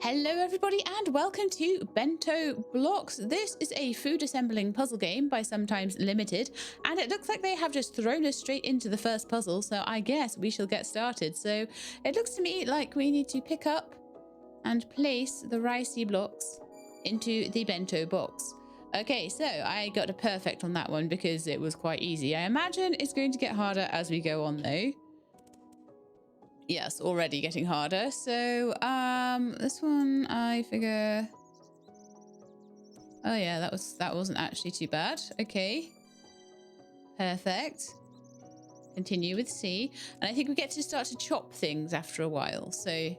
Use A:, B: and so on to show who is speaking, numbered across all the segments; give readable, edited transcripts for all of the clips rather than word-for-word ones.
A: Hello everybody and welcome to Bento Blocks. This is a food assembling puzzle game by Sometimes Limited, and it looks like they have just thrown us straight into the first puzzle, so I guess we shall get started. So it looks to me like we need to pick up and place the ricey blocks into the bento box. Okay, so I got a perfect on that one because it was quite easy. I imagine it's going to get harder as we go on though. Yes, already getting harder. So, this one I figure. Oh yeah, that wasn't actually too bad. Okay. Perfect. Continue with C. And I think we get to start to chop things after a while. So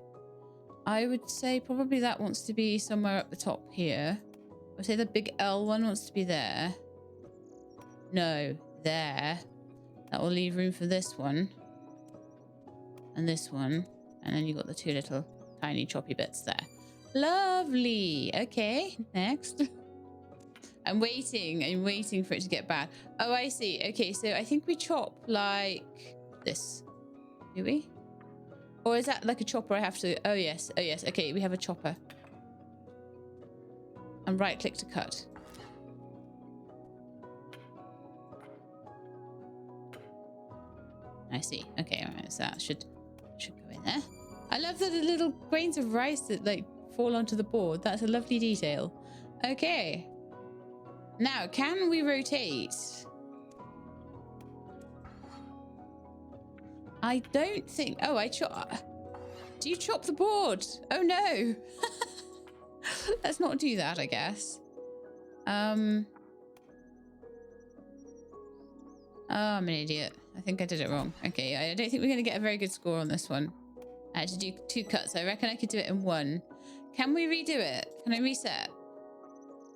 A: I would say probably that wants to be somewhere up the top here. I would say the big L one wants to be there. No, there. That will leave room for this one. And this one, and then you got the two little tiny choppy bits there. Lovely. Okay, next. I'm waiting for it to get bad. Oh, I see. Okay, so I think we chop like this. Do we? Or is that like a chopper I have to... Oh yes, okay, we have a chopper. And right click to cut. I see. Okay, all right, so that should go in there. I love that the little grains of rice that like fall onto the board. That's a lovely detail. Okay. Now, can we rotate? I don't think... Oh, I chop... Do you chop the board? Oh no. Let's not do that, I guess. Oh, I'm an idiot. I think I did it wrong. Okay, I don't think we're going to get a very good score on this one. I had to do 2 cuts. I reckon I could do it in 1. Can we redo it? Can I reset?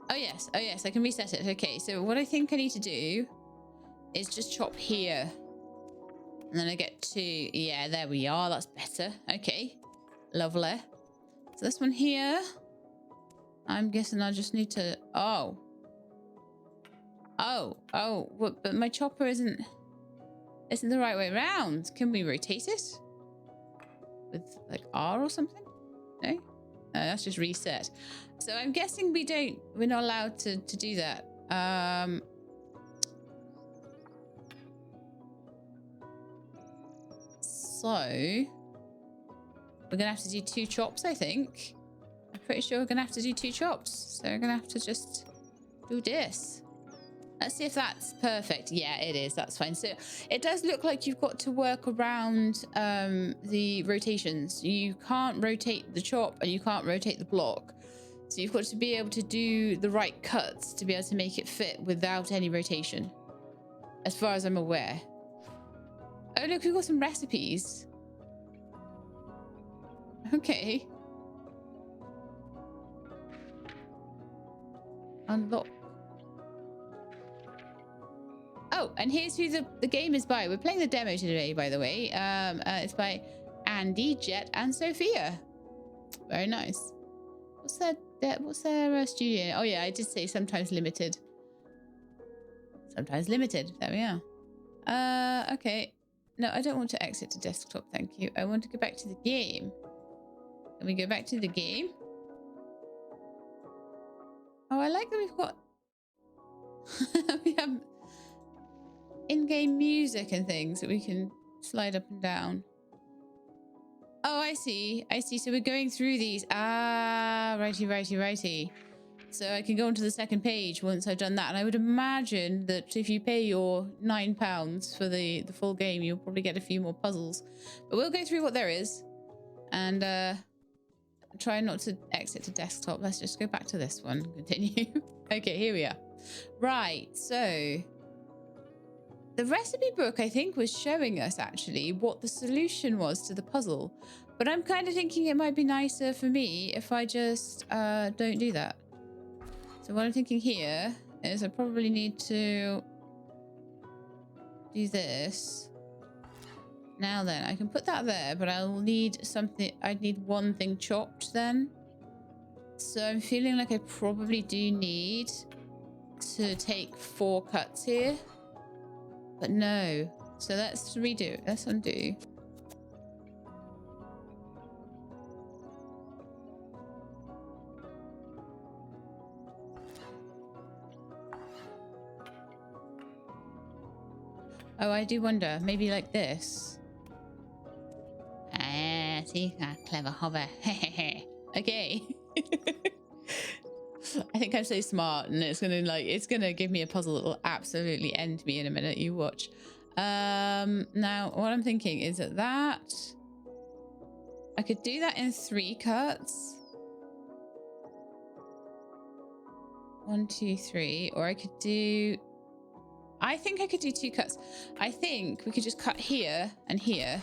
A: Oh yes, I can reset it. Okay, so what I think I need to do is just chop here. And then I get to... Yeah, there we are. That's better. Okay, lovely. So this one here, I'm guessing I just need to... Oh, but my chopper isn't the right way around. Can we rotate it with like R or something? No, that's just reset. So I'm guessing we're not allowed to do that. So we're gonna have to do 2 chops, I think. I'm pretty sure we're gonna have to do 2 chops. So we're gonna have to just do this. Let's see if that's perfect. Yeah, it is. That's fine. So it does look like you've got to work around the rotations. You can't rotate the chop and you can't rotate the block. So you've got to be able to do the right cuts to be able to make it fit without any rotation, as far as I'm aware. Oh, look, we've got some recipes. Okay. Unlock. Oh, and here's who the game is by. We're playing the demo today, by the way. It's by Andy, Jet, and Sophia. Very nice. What's their studio? Oh yeah, I did say Sometimes Limited. Sometimes Limited. There we are. Okay. No, I don't want to exit to desktop. Thank you. I want to go back to the game. Can we go back to the game? Oh, I like that we've got. We have in-game music and things that we can slide up and down. Oh, I see. So we're going through these. Ah, righty. So I can go onto the second page once I've done that. And I would imagine that if you pay your £9 for the full game, you'll probably get a few more puzzles. But we'll go through what there is. And try not to exit to desktop. Let's just go back to this one. Continue. Okay, here we are. Right, so... The recipe book, I think, was showing us, actually, what the solution was to the puzzle. But I'm kind of thinking it might be nicer for me if I just don't do that. So what I'm thinking here is I probably need to do this. Now then, I can put that there, but I'll need something... I'd need one thing chopped then. So I'm feeling like I probably do need to take 4 cuts here. But no. So let's redo. Let's undo. Oh, I do wonder. Maybe like this. Ah, see? Ah, clever hover. Okay. I think I'm so smart, and it's gonna give me a puzzle that will absolutely end me in a minute. You watch. Now what I'm thinking is that I could do that in 3 cuts. 1, 2, 3, or I could do. I think I could do 2 cuts. I think we could just cut here and here.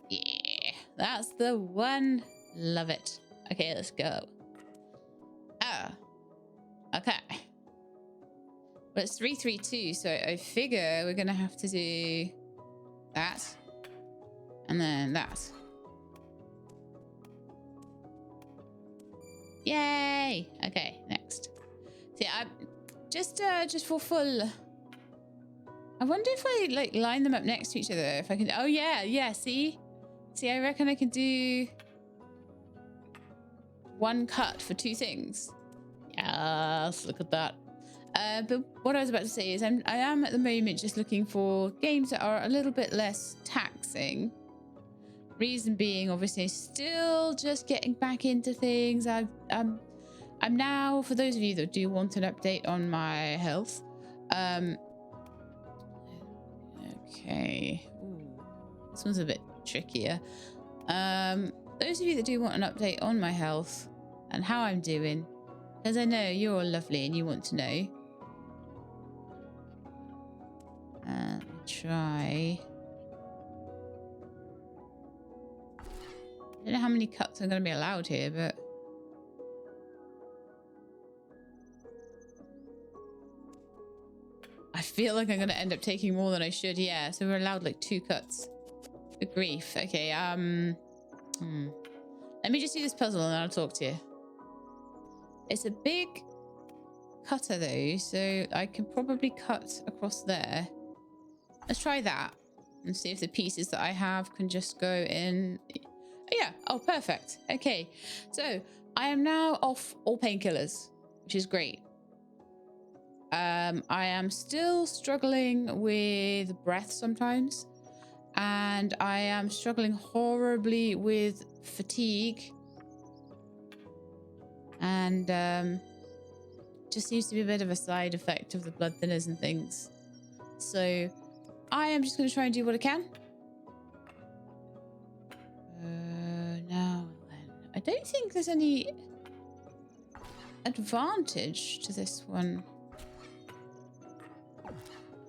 A: Yeah, that's the one. Love it. Okay, let's go. Ah, okay. Well, it's 3, 3, 2, so I figure we're gonna have to do that, and then that. Yay! Okay, next. See, I just for full. I wonder if I like line them up next to each other. If I can. Oh yeah, yeah. See, I reckon I can do 1 cut for 2 things. Yes, look at that. But what I was about to say is I am at the moment just looking for games that are a little bit less taxing. Reason being, obviously, still just getting back into things. I'm now, for those of you that do want an update on my health. Okay. Ooh, this one's a bit trickier. Those of you that do want an update on my health and how I'm doing, because I know you're all lovely and you want to know. Let me try. I don't know how many cuts I'm going to be allowed here, but I feel like I'm going to end up taking more than I should. Yeah, so we're allowed like 2 cuts. Good grief. Okay, let me just do this puzzle and then I'll talk to you. It's a big cutter though, so I can probably cut across there. Let's try that and see if the pieces that I have can just go in. Yeah. Oh, perfect. Okay. So I am now off all painkillers, which is great. I am still struggling with breath sometimes, and I am struggling horribly with fatigue, and just seems to be a bit of a side effect of the blood thinners and things. So I am just going to try and do what I can. Now then, I don't think there's any advantage to this one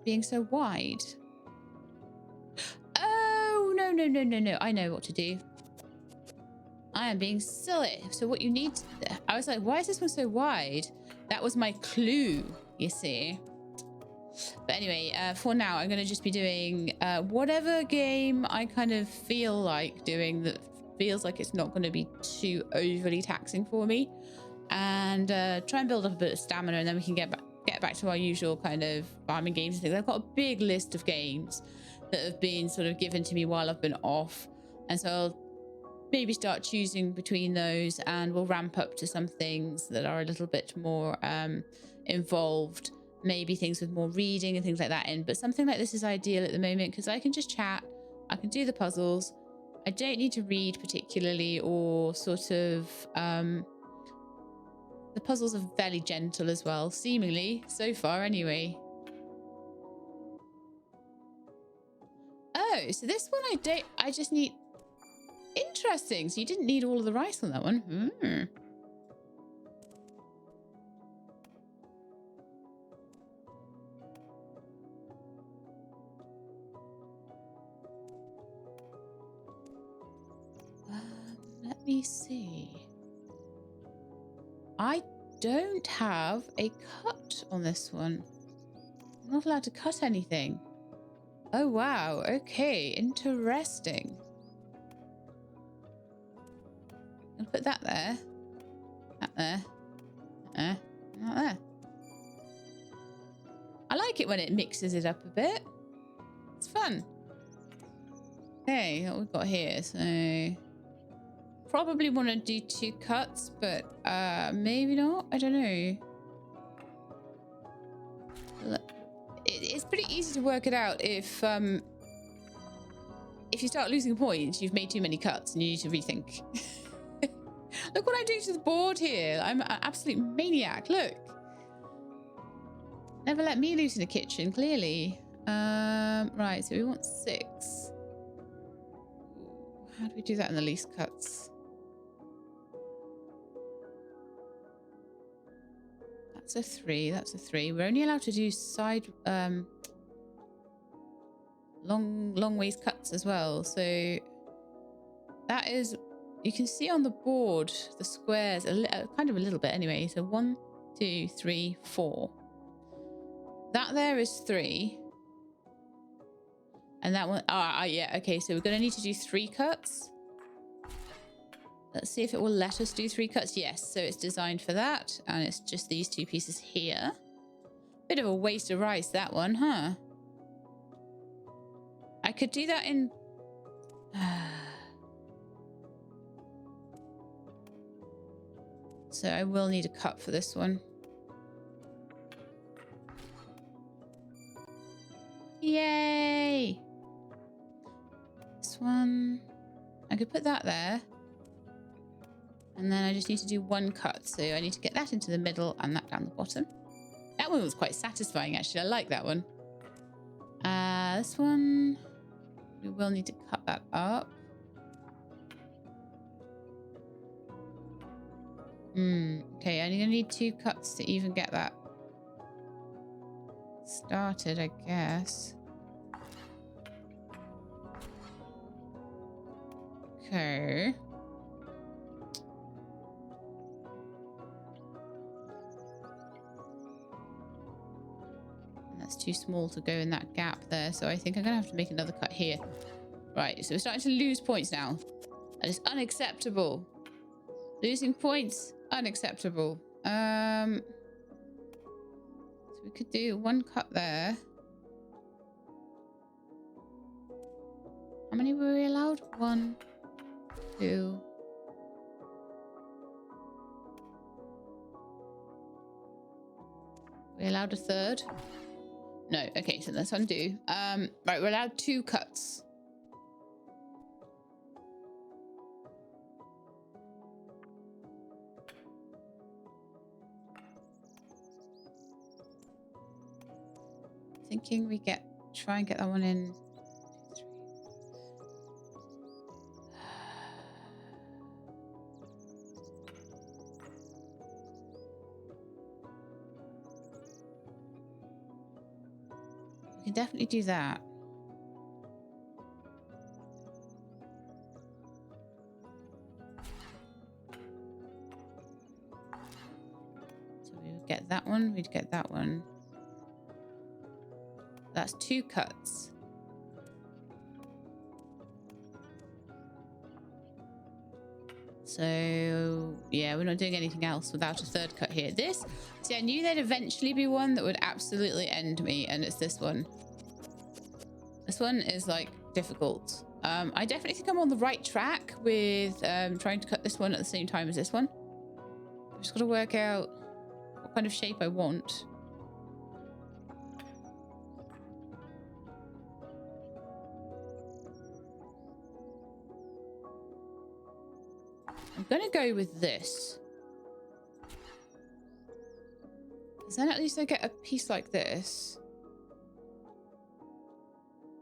A: being so wide. Oh, no. I know what to do. I am being silly. So what you need... I was like, why is this one so wide? That was my clue, you see. But anyway, for now, I'm going to just be doing whatever game I kind of feel like doing that feels like it's not going to be too overly taxing for me. And try and build up a bit of stamina, and then we can get back to our usual kind of farming games and things. I've got a big list of games that have been sort of given to me while I've been off. And so I'll maybe start choosing between those, and we'll ramp up to some things that are a little bit more involved. Maybe things with more reading and things like that in. But something like this is ideal at the moment because I can just chat. I can do the puzzles. I don't need to read particularly, or sort of... the puzzles are fairly gentle as well, seemingly, so far anyway. Oh, so this one I just need... Interesting, so you didn't need all of the rice on that one. Let me see. I don't have a cut on this one. I'm not allowed to cut anything. Oh, wow. Okay, interesting. I'll put that there. That there. Not there. I like it when it mixes it up a bit. It's fun. Okay, what we've got here. So... probably want to do 2 cuts, but maybe not. I don't know. easy to work it out if you start losing points, you've made too many cuts and you need to rethink. Look what I'm doing to the board here. I'm an absolute maniac. Look. Never let me loose in the kitchen, clearly. Right, so we want 6. How do we do that in the least cuts? That's a 3. That's a 3. We're only allowed to do side long ways cuts as well. So that is, you can see on the board the squares kind of a little bit anyway. So 1, 2, 3, 4. That there is 3. And that one, yeah, okay, so we're going to need to do 3 cuts. Let's see if it will let us do 3 cuts. Yes, so it's designed for that. And it's just these 2 pieces here. Bit of a waste of rice, that one, huh? I could do that in... So I will need a cut for this one. Yay! This one, I could put that there. And then I just need to do 1 cut. So I need to get that into the middle and that down the bottom. That one was quite satisfying, actually. I like that one. This one, we will need to cut that up. Okay, I'm gonna need 2 cuts to even get that started, I guess. Okay. And that's too small to go in that gap there, so I think I'm gonna have to make another cut here. Right, so we're starting to lose points now. That is unacceptable. Losing points, unacceptable. So we could do 1 cut there. How many were we allowed? 1, 2. We allowed a 3rd? No. Okay, so let's undo. Right, we're allowed 2 cuts. Thinking we try and get that one in. 2, 3. We can definitely do that. So we would get that one, we'd get that one. That's 2 cuts. So, yeah, we're not doing anything else without a 3rd cut here. This, see, I knew there'd eventually be one that would absolutely end me, and it's this one. This one is, like, difficult. I definitely think I'm on the right track with trying to cut this one at the same time as this one. I've just got to work out what kind of shape I want. I'm going to go with this. Because then at least I get a piece like this.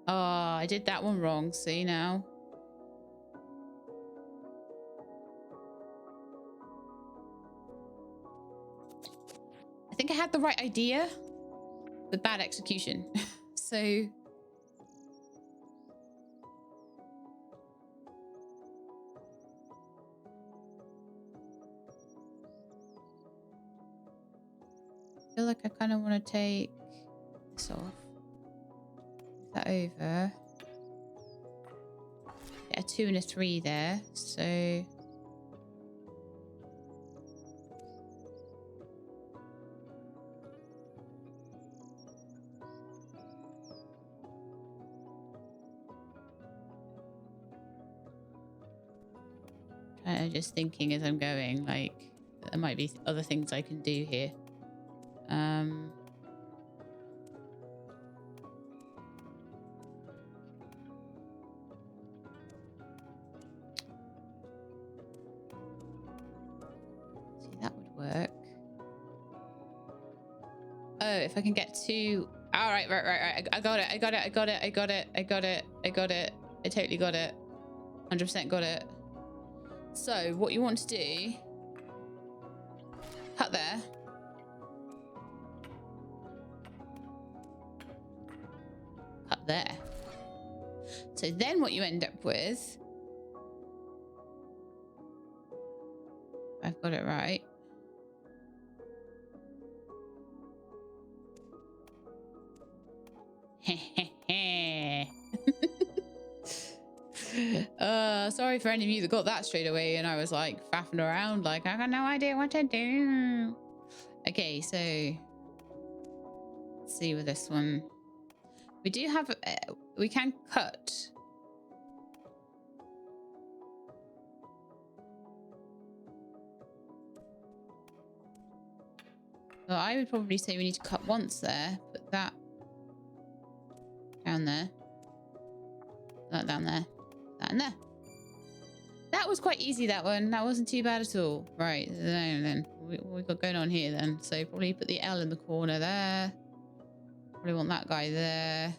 A: Oh, I did that one wrong. See now? I think I had the right idea, but bad execution. So... I feel like I kind of want to take this off. Move that over. Get a 2 and a 3 there. So... just thinking as I'm going, like, there might be other things I can do here. that would work. Oh, if I can get two. All right. I got it. I totally got it. 100% got it. So what you want to do, cut there. Cut there. So then what you end up with, I've got it right. Sorry for any of you that got that straight away and I was like faffing around like I got no idea what to do. Okay, so let's see with this one. We do have we can cut. So I would probably say we need to cut once there, put that down there, that down there, that in there. That was quite easy, that one. That wasn't too bad at all. Right, then we got going on here then. So probably put the L in the corner there. Probably want that guy there.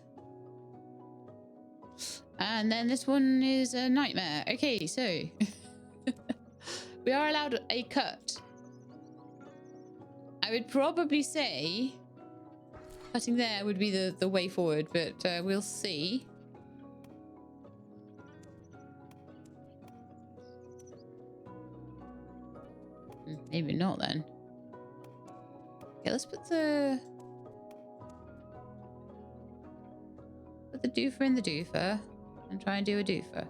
A: And then this one is a nightmare. Okay, so we are allowed a cut. I would probably say cutting there would be the way forward, but we'll see. Maybe not then. Okay, let's put the doofer in the doofer and try and do a doofer.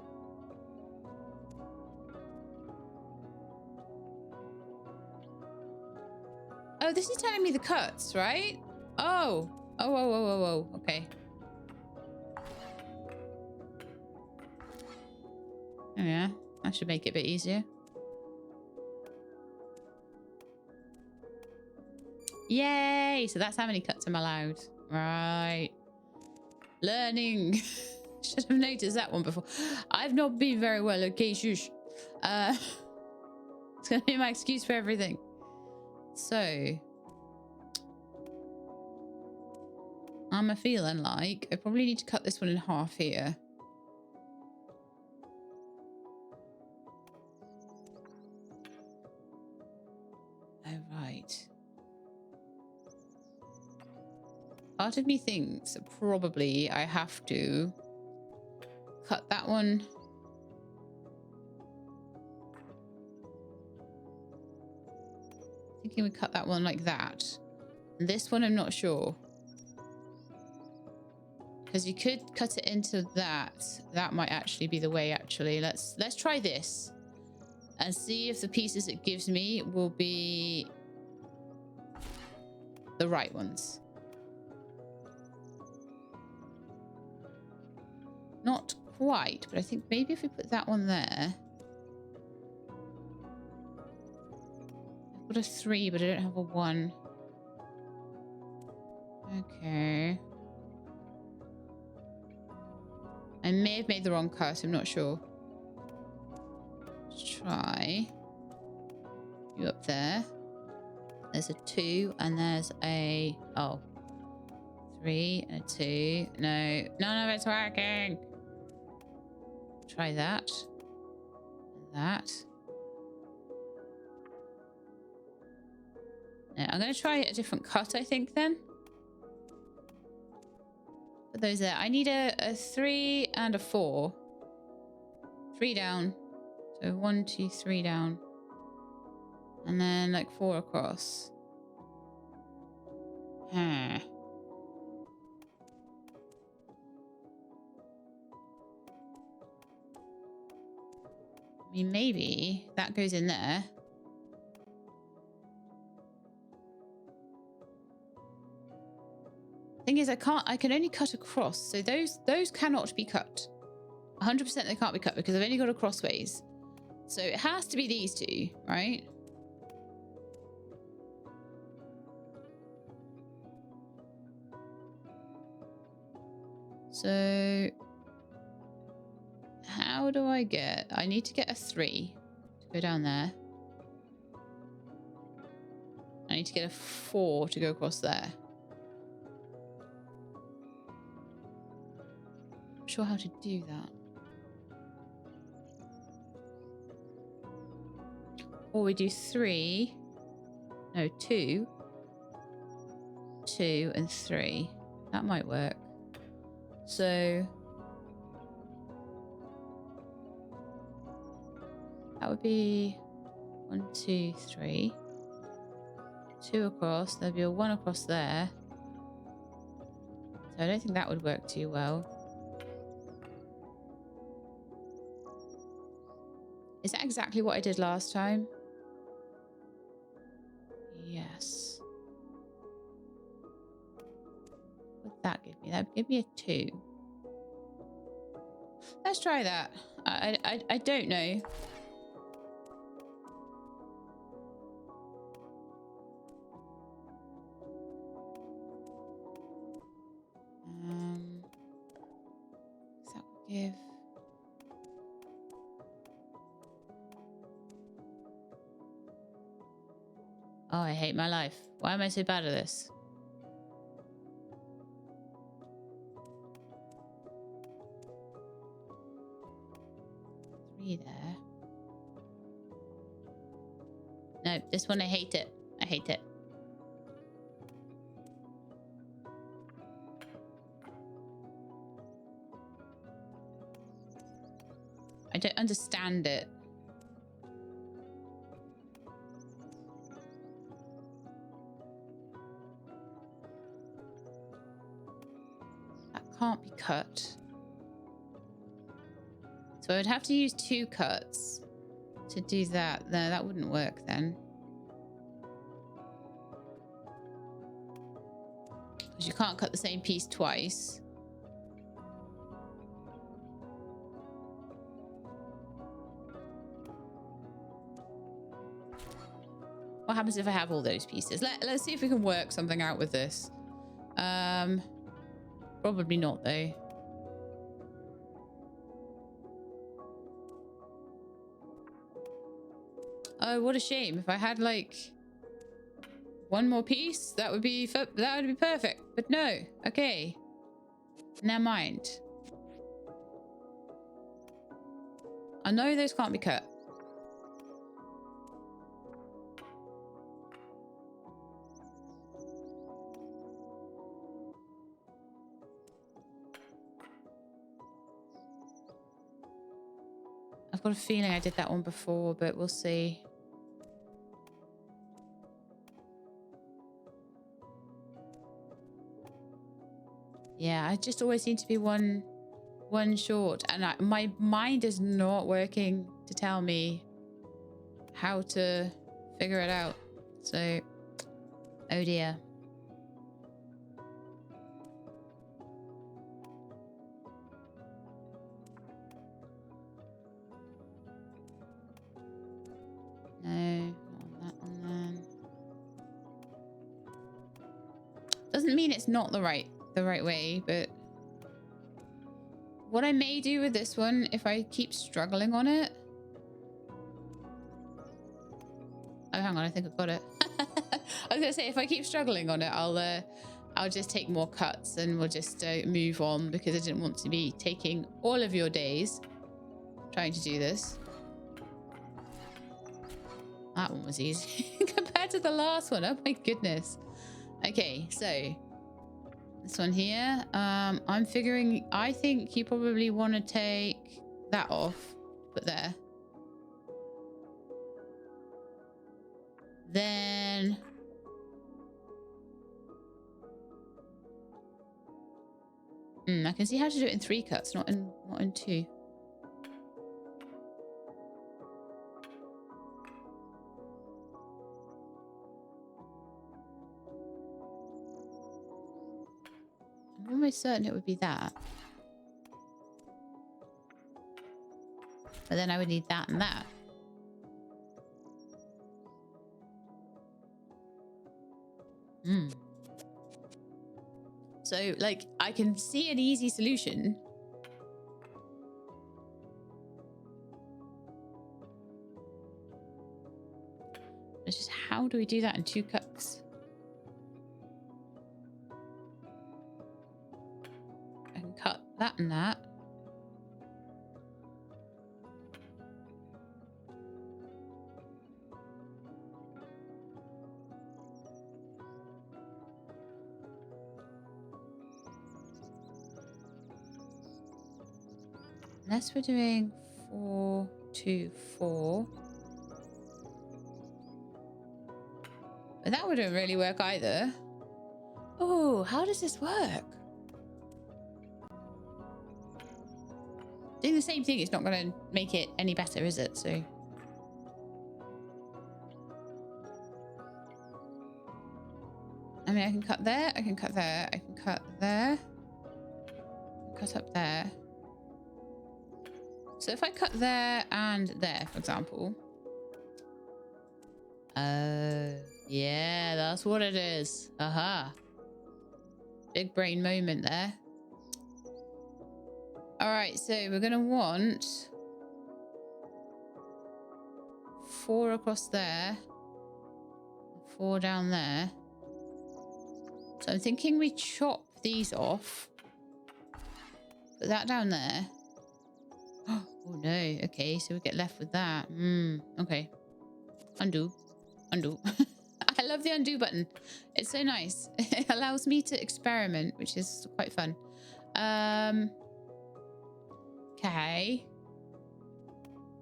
A: Oh, this is telling me the cuts, right? Oh. Oh. Okay. Oh yeah, that should make it a bit easier. Yay! So that's how many cuts I'm allowed. Right. Learning. Should have noticed that one before. I've not been very well, okay, shush. It's gonna be my excuse for everything. So I'm feeling like I probably need to cut this one in half here. Oh, right. Part of me thinks probably I have to cut that one. Thinking we cut that one like that. And this one I'm not sure. Because you could cut it into that. That might actually be the way, actually. Let's try this. And see if the pieces it gives me will be the right ones. Not quite, but I think maybe if we put that one there. I've got a 3, but I don't have a 1. Okay. I may have made the wrong cut, I'm not sure. Let's try. You up there. There's a 2 and there's a 3 and a 2. No, none of it's working. Try that. And that. No, I'm going to try a different cut, I think, then. Put those there. I need a 3 and a 4. 3 down. So 1, 2, 3 down. And then like 4 across. Huh. I mean, maybe that goes in there. Thing is, I can only cut across. So those cannot be cut. 100% they can't be cut because I've only got a crossways. So it has to be these two, right? So how do I need to get a 3 to go down there. I need to get a 4 to go across there. I'm not sure how to do that. Or we do 3. No, 2. 2 and 3. That might work. So that would be 1, 2, 3. 2 across. There'd be a 1 across there. So I don't think that would work too well. Is that exactly what I did last time? Yes. What would that give me? That would give me a 2. Let's try that. I don't know. That would give. Oh, I hate my life. Why am I so bad at this? There. No, this one I hate it. I hate it. I don't understand it. That can't be cut. So I would have to use 2 cuts to do that. No, that wouldn't work then. Because you can't cut the same piece twice. What happens if I have all those pieces? Let's see if we can work something out with this. Probably not though. Oh, what a shame. If I had like 1 more piece, that would be perfect. But no. Okay. Never mind. I know those can't be cut. I've got a feeling I did that one before, but we'll see. Yeah, I just always seem to be one short, and my mind is not working to tell me how to figure it out. So, oh dear. No, not on that one then. Doesn't mean it's not the right way, but what I may do with this one, if I keep struggling on it. Oh, hang on, I think I've got it. I was gonna say, if I keep struggling on it, I'll just take more cuts and we'll just move on, because I didn't want to be taking all of your days trying to do this. That one was easy compared to the last one. Oh my goodness. Okay, so this one here, I'm figuring, I think you probably want to take that off, put there. Then I can see how to do it in 3 cuts, not in 2. I'm almost certain it would be that. But then I would need that and that. So, like, I can see an easy solution. It's just how do we do that in 2 cuts? I can cut that and that. Unless we're doing 4, 2, 4. But that wouldn't really work either. Oh, how does this work? Doing the same thing is not going to make it any better, is it? So... I mean, I can cut there, I can cut there, I can cut there. Cut up there. So if I cut there and there, for example. Yeah, that's what it is. Aha. Big brain moment there. All right, so we're going to want 4 across there. 4 down there. So I'm thinking we chop these off. Put that down there. Oh no. Okay, so we get left with that. Okay. Undo. Undo. I love the undo button. It's so nice. It allows me to experiment, which is quite fun. Okay.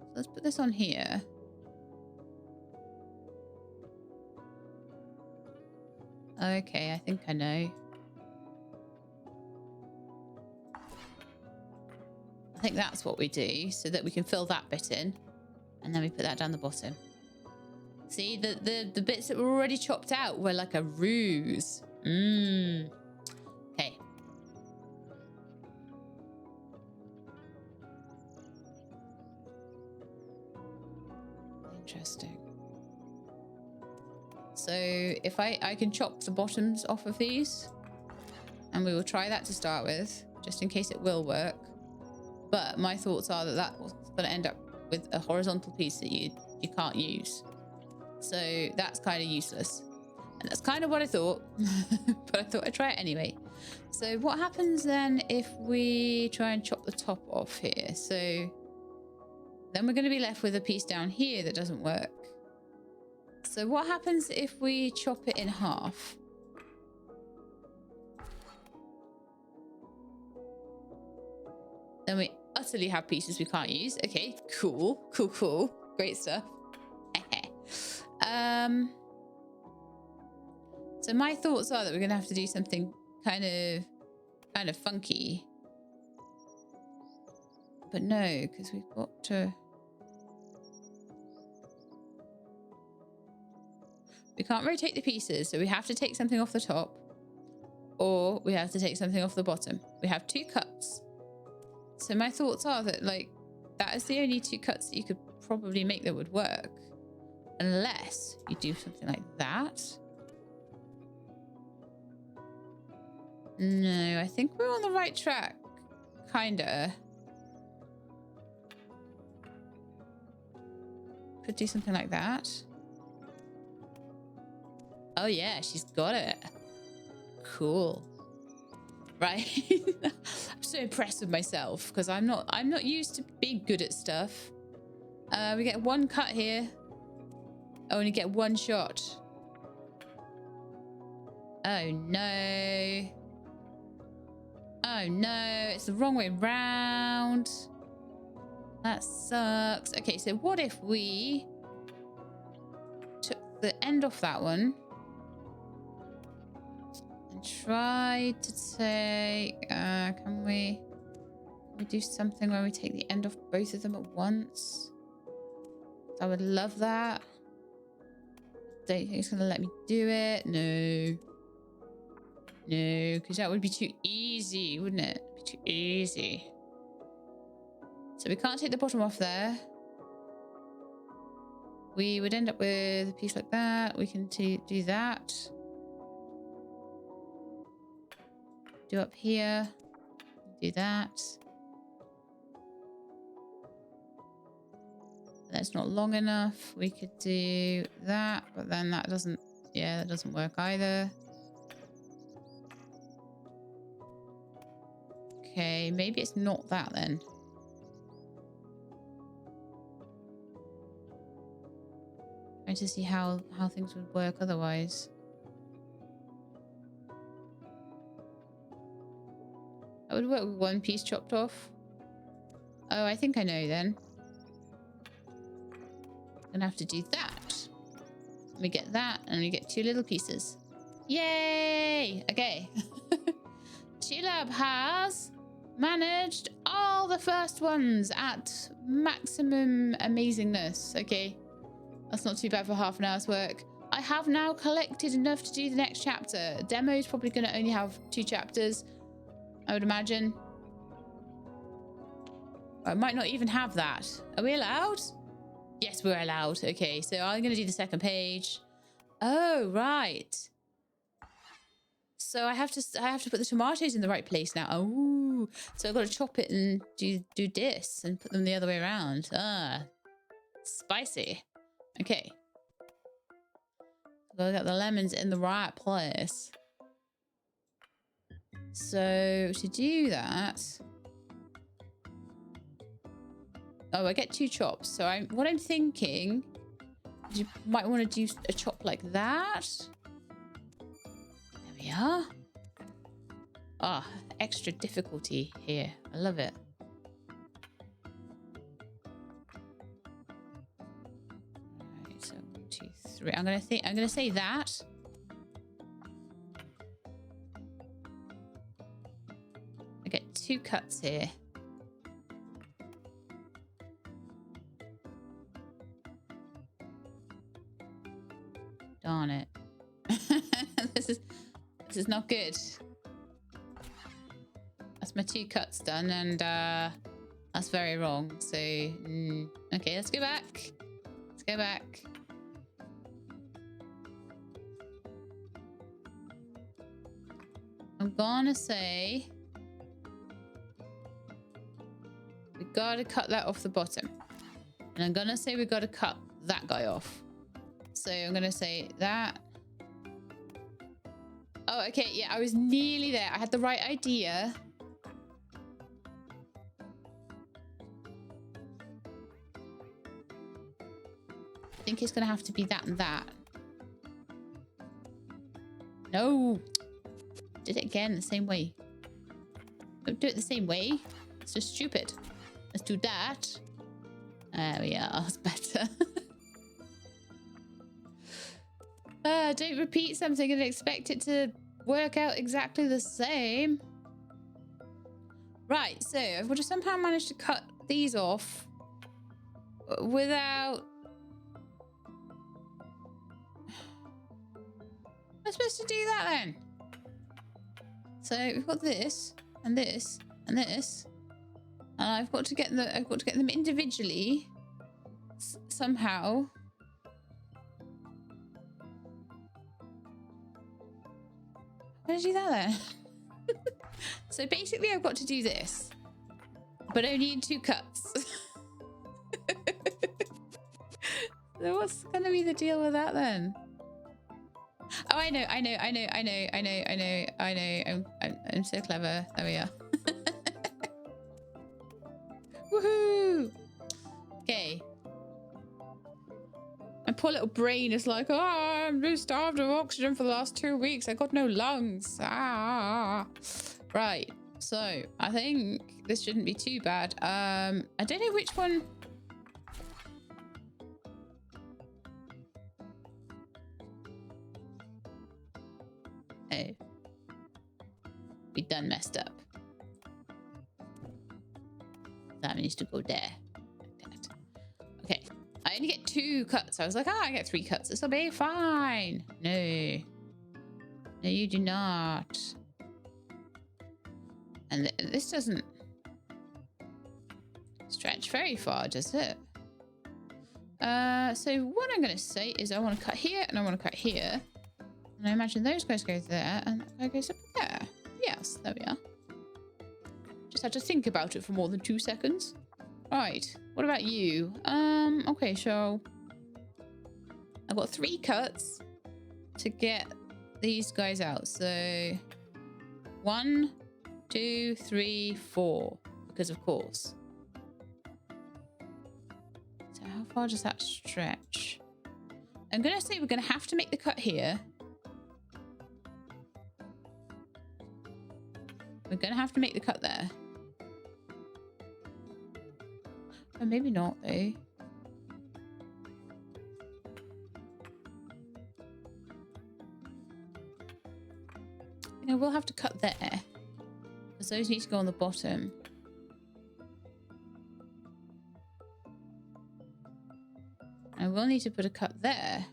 A: So let's put this on here. Okay, I think I know. I think that's what we do so that we can fill that bit in. And then we put that down the bottom. See, the bits that were already chopped out were like a ruse. Okay. Interesting. So if I can chop the bottoms off of these. And we will try that to start with. Just in case it will work. But my thoughts are that that's going to end up with a horizontal piece that you can't use. So that's kind of useless. And that's kind of what I thought. But I thought I'd try it anyway. So what happens then if we try and chop the top off here? So then we're going to be left with a piece down here that doesn't work. So what happens if we chop it in half? Then we utterly have pieces we can't use. Okay, cool. Cool, cool. Great stuff. So my thoughts are that we're going to have to do something kind of funky. But no, because we've got to... We can't rotate the pieces, so we have to take something off the top. Or we have to take something off the bottom. We have 2 cuts. So my thoughts are that, like, that is the only 2 cuts that you could probably make that would work. Unless you do something like that. No, I think we're on the right track. Kinda. Could do something like that. Oh yeah, she's got it. Cool. Right. I'm so impressed with myself because I'm not used to being good at stuff. We get 1 cut here. I only get 1 shot. Oh no. Oh no, it's the wrong way round. That sucks. Okay, so what if we took the end off that one and tried to take, can we do something where we take the end off both of them at once? I would love that. Don't think it's gonna let me do it. No. No, because that would be too easy, wouldn't it? It'd be too easy. So we can't take the bottom off there. We would end up with a piece like that. We can do that. Do up here. Do that. That's not long enough. We could do that, but then that doesn't, yeah, that doesn't work either. Okay, maybe it's not that then. Trying to see how things would work otherwise. That would work with one piece chopped off. Oh, I think I know then. I'm gonna have to do that. We get that, and we get 2 little pieces. Yay! Okay. Chilab has managed all the first ones at maximum amazingness. Okay. That's not too bad for half an hour's work. I have now collected enough to do the next chapter. Demo is probably going to only have 2 chapters, I would imagine. Or it might not even have that. Are we allowed? Yes, we're allowed. Okay, so I'm going to do the second page. Oh, right. So I have to put the tomatoes in the right place now. Oh, so I've got to chop it and do this and put them the other way around. Ah, spicy. Okay. Gotta get the lemons in the right place. So to do that, oh, I get 2 chops. So what I'm thinking, you might want to do a chop like that. There we are. Ah, extra difficulty here. I love it. Right, so 1, 2, 3. I'm gonna say that. I get 2 cuts here. Darn it. This is not good. That's my 2 cuts done, and that's very wrong. So okay, let's go back. Let's go back. I'm gonna say we gotta cut that off the bottom, and I'm gonna say we gotta cut that guy off. So I'm gonna say that. Oh, okay, yeah, I was nearly there. I had the right idea. I think it's gonna have to be that and that. No. Did it again the same way. Don't do it the same way. It's just stupid. Let's do that. There we are. That's better. Don't repeat something and expect it to work out exactly the same. Right, so I've got to somehow manage to cut these off without... Am I supposed to do that then? So we've got this and this and this, and I've got to get them individually somehow. How do I do that then? So basically I've got to do this, but only in 2 cuts. So what's gonna be the deal with that then? Oh, I know. I'm so clever. There we are. Woohoo! Okay. My poor little brain is like, oh, I'm just starved of oxygen for the last 2 weeks. I got no lungs. Ah. Right. So I think this shouldn't be too bad. I don't know which one. Oh. We done messed up. That needs to go there. Like that. Okay. I only get 2 cuts. I was like, I get 3 cuts. This will be fine. No. No, you do not. And this doesn't stretch very far, does it? So what I'm going to say is I want to cut here and I want to cut here. And I imagine those guys go there and that guy goes up there. Yes, there we are. Just had to think about it for more than 2 seconds. Right. What about you? Okay, so I've got 3 cuts to get these guys out. So 1, 2, 3, 4, because of course. So how far does that stretch? I'm gonna say we're gonna have to make the cut here. We're gonna have to make the cut there. Or maybe not though. You know, we'll have to cut there, because those need to go on the bottom. I will need to put a cut there.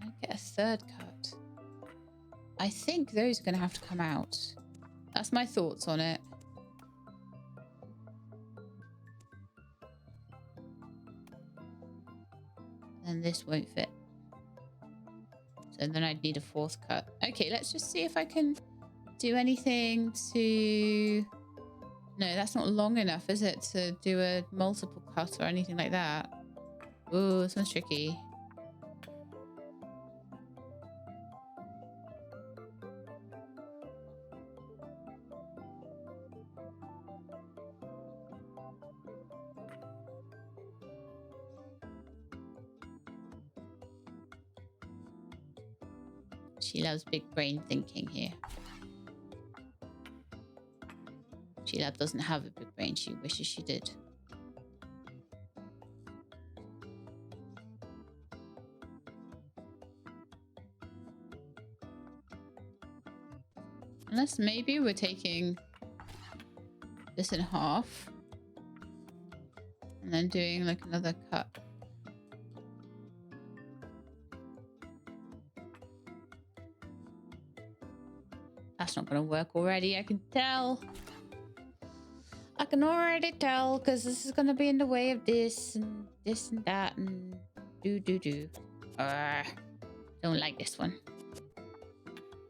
A: And get a 3rd cut. I think those are going to have to come out. That's my thoughts on it. And this won't fit. So then I'd need a 4th cut. Okay, let's just see if I can do anything to... No, that's not long enough, is it? To do a multiple cut or anything like that. Ooh, this one's tricky. She loves big brain thinking here. She doesn't have a big brain. She wishes she did. Unless maybe we're taking this in half and then doing like another cut. That's not going to work already. I can tell. I can already tell, because this is going to be in the way of this and that and do. Don't like this one.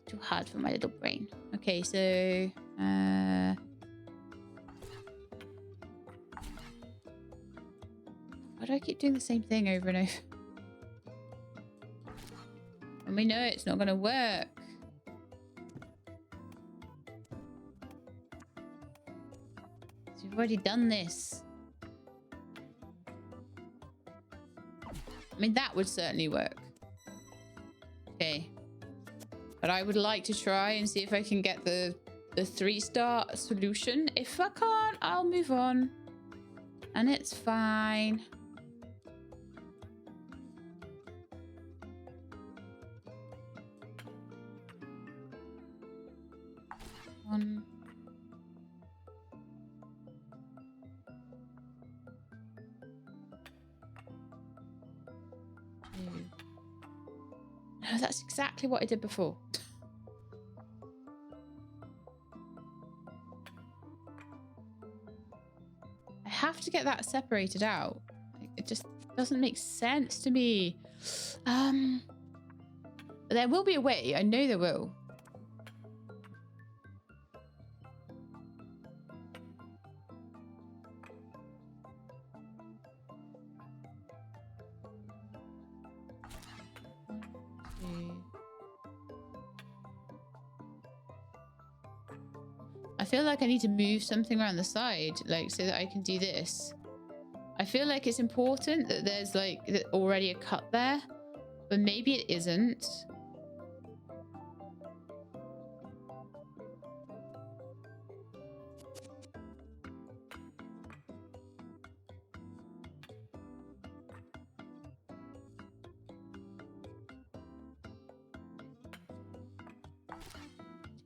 A: Too hard for my little brain. Okay, so why do I keep doing the same thing over and over? And we know it's not going to work. We've already done this. I mean, that would certainly work. Okay. But I would like to try and see if I can get the 3-star solution. If I can't, I'll move on. And it's fine. One. No, that's exactly what I did before. I have to get that separated out. It just doesn't make sense to me. There will be a way. I know there will. I feel like I need to move something around the side, like so that I can do this. I feel like it's important that there's like already a cut there, but maybe it isn't.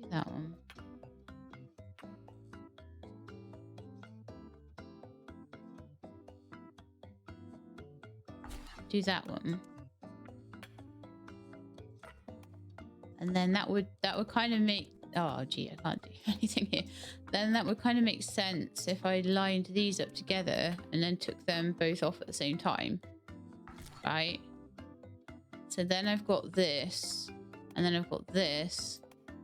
A: Do that one. Do that one. And then that would kind of make... Oh, gee, I can't do... anything here. Then that would kind of make sense if I lined these up together and then took them both off at the same time. Right? So then I've got this, and then I've got this.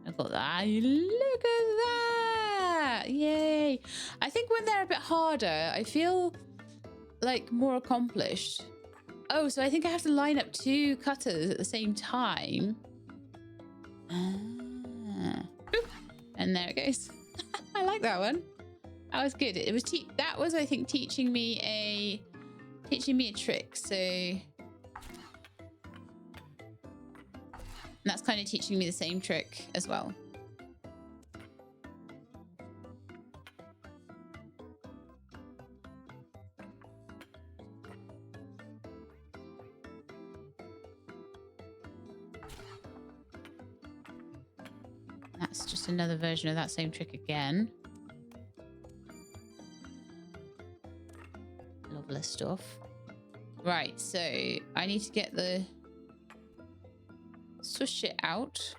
A: I've got that. Look at that! Yay! I think when they're a bit harder, I feel like more accomplished. Oh, so I think I have to line up 2 cutters at the same time. And there it goes. I like that one. That was good. It was that was, I think, teaching me a trick. So that's kind of teaching me the same trick as well. That's just another version of that same trick again. Lovely stuff. Right, so I need to get the swish it out.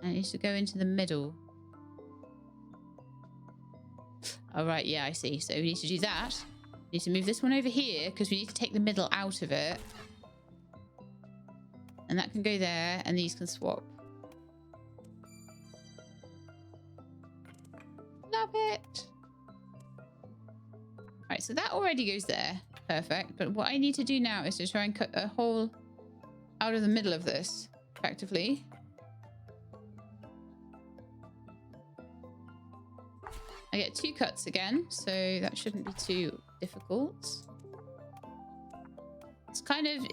A: And it needs to go into the middle. All right, yeah, I see. So we need to do that. We need to move this one over here because we need to take the middle out of it. And that can go there, and these can swap. Love it. Right, so that already goes there. Perfect. But what I need to do now is to try and cut a hole out of the middle of this, effectively. I get 2 cuts again, so that shouldn't be too difficult. It's kind of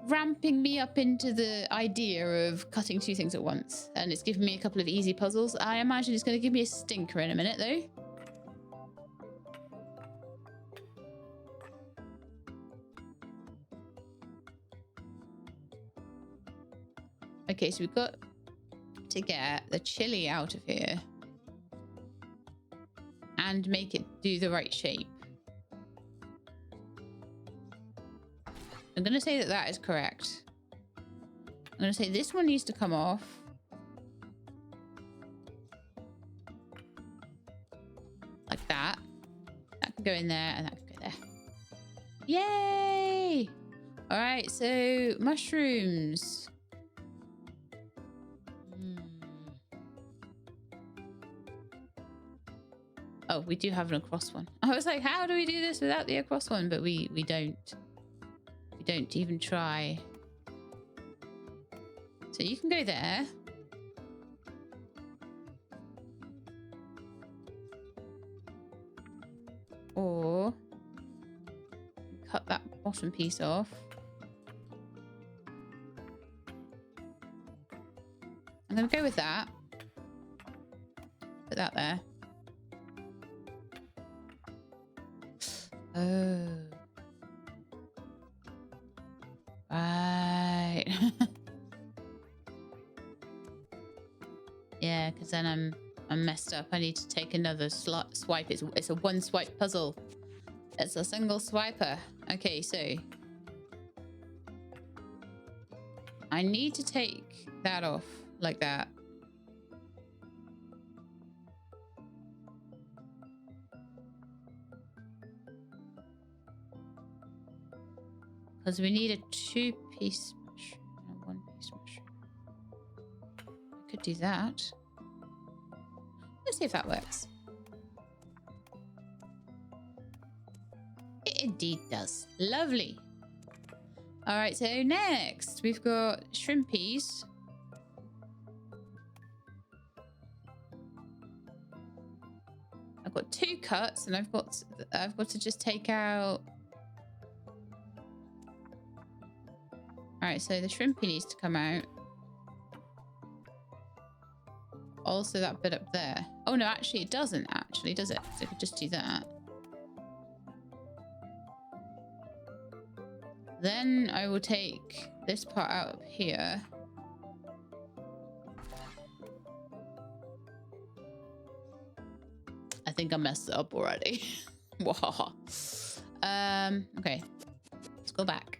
A: ramping me up into the idea of cutting 2 things at once, and it's giving me a couple of easy puzzles. I imagine it's going to give me a stinker in a minute, though. Okay, so we've got to get the chili out of here and make it do the right shape. I'm going to say that that is correct. I'm going to say this one needs to come off. Like that. That can go in there and that can go there. Yay! All right, so mushrooms. Oh, we do have an across one. I was like, how do we do this without the across one? But we don't. We don't even try. So you can go there. Or cut that bottom piece off. I'm going to go with that. Put that there. Oh. Right. Yeah, because then I'm messed up. I need to take another swipe. It's a 1 swipe puzzle. It's a single swiper. Okay, so I need to take that off like that. Because we need a 2-piece mushroom and a 1-piece mushroom. I could do that. Let's see if that works. It indeed does. Lovely. All right, so next we've got shrimpies. I've got 2 cuts, and I've got to just take out. All right, so the shrimpy needs to come out. Also that bit up there. Oh no, actually it doesn't actually, does it? So I could just do that. Then I will take this part out up here. I think I messed it up already. Okay, let's go back.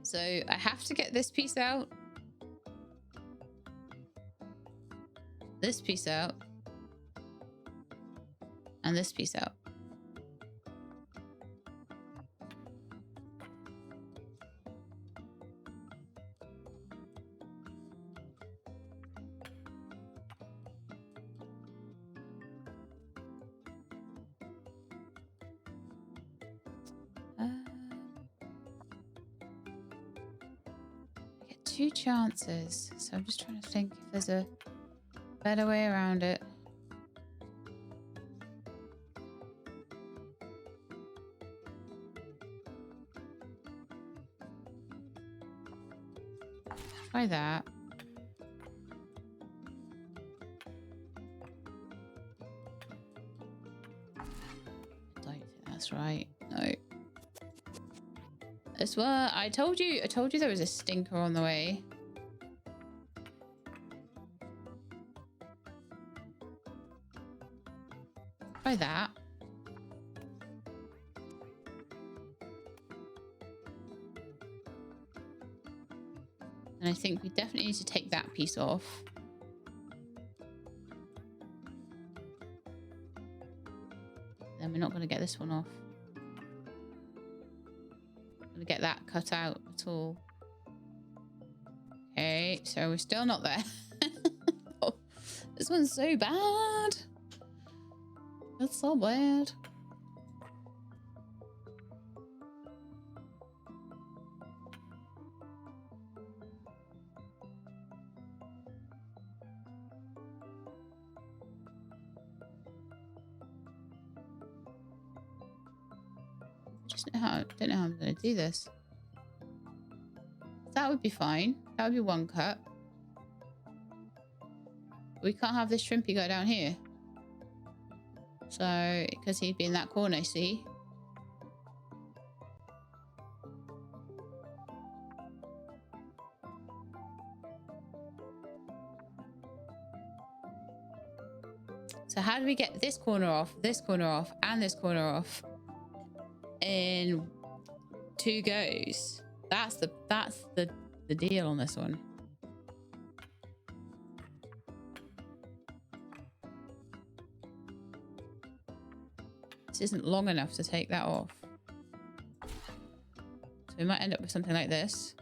A: So I have to get this piece out. This piece out. And this piece out. I get 2 chances. So I'm just trying to think if there's a better way around it. Try that. I don't think that's right. No. As well, I told you there was a stinker on the way. Try that. And I think we definitely need to take that piece off. Then we're not going to get this one off. Going to get that cut out at all. Okay, so we're still not there. Oh, this one's so bad. That's so bad. I don't know how I'm going to do this. That would be fine. That would be one cut. We can't have this shrimpy go down here. So, because he'd be in that corner, see? So how do we get this corner off, and this corner off in 2 goes? That's the deal on this one. This isn't long enough to take that off. So we might end up with something like this.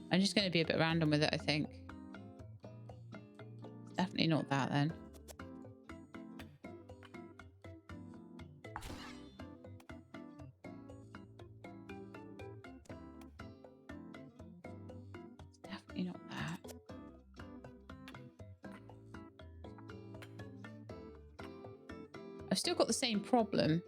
A: I'm just going to be a bit random with it, I think. It's definitely not that then. It's definitely not that. I've still got the same problem.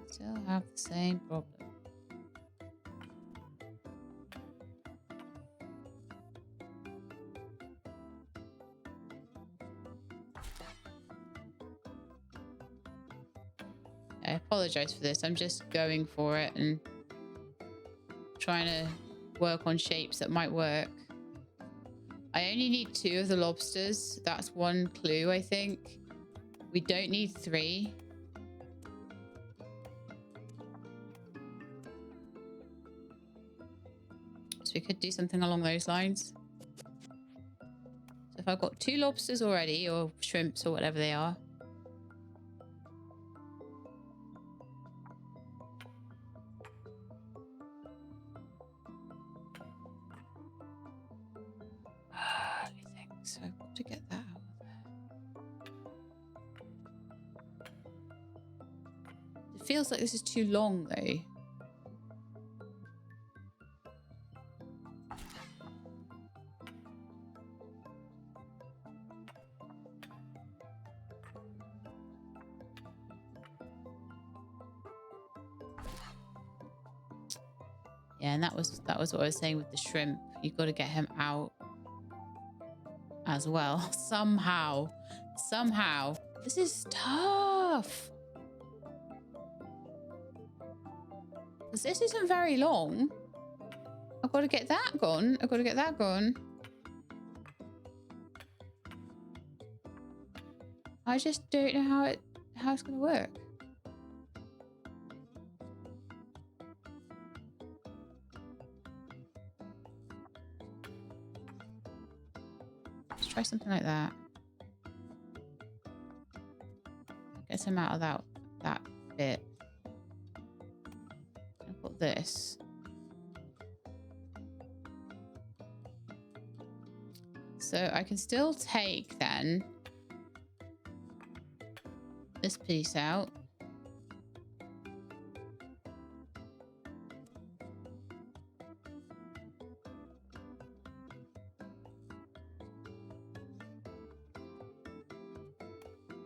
A: Still have the same problem. I apologize for this. I'm just going for it and trying to work on shapes that might work. I only need 2 of the lobsters. That's one clue, I think. We don't need 3. So we could do something along those lines. So if I've got 2 lobsters already, or shrimps or whatever they are. I think so. I've got to get that out of there. It feels like this is too long though. Yeah, and that was what I was saying with the shrimp. You've got to get him out. as well. Somehow. Somehow. This is tough. Because this isn't very long. I've got to get that gone. I've got to get that gone. I just don't know how it's going to work. Let's try something like that. Get some out of that bit. I've got this. So I can still take then this piece out.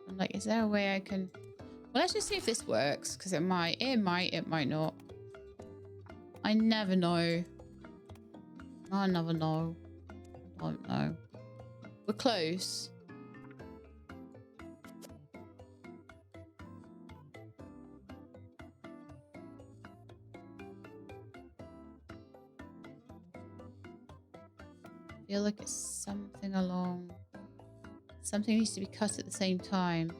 A: I'm like, is there a way I can... Well, let's just see if this works, because it might, it might not. I never know. I never know. I don't know. We're close. I feel like it's something along... Something needs to be cut at the same time.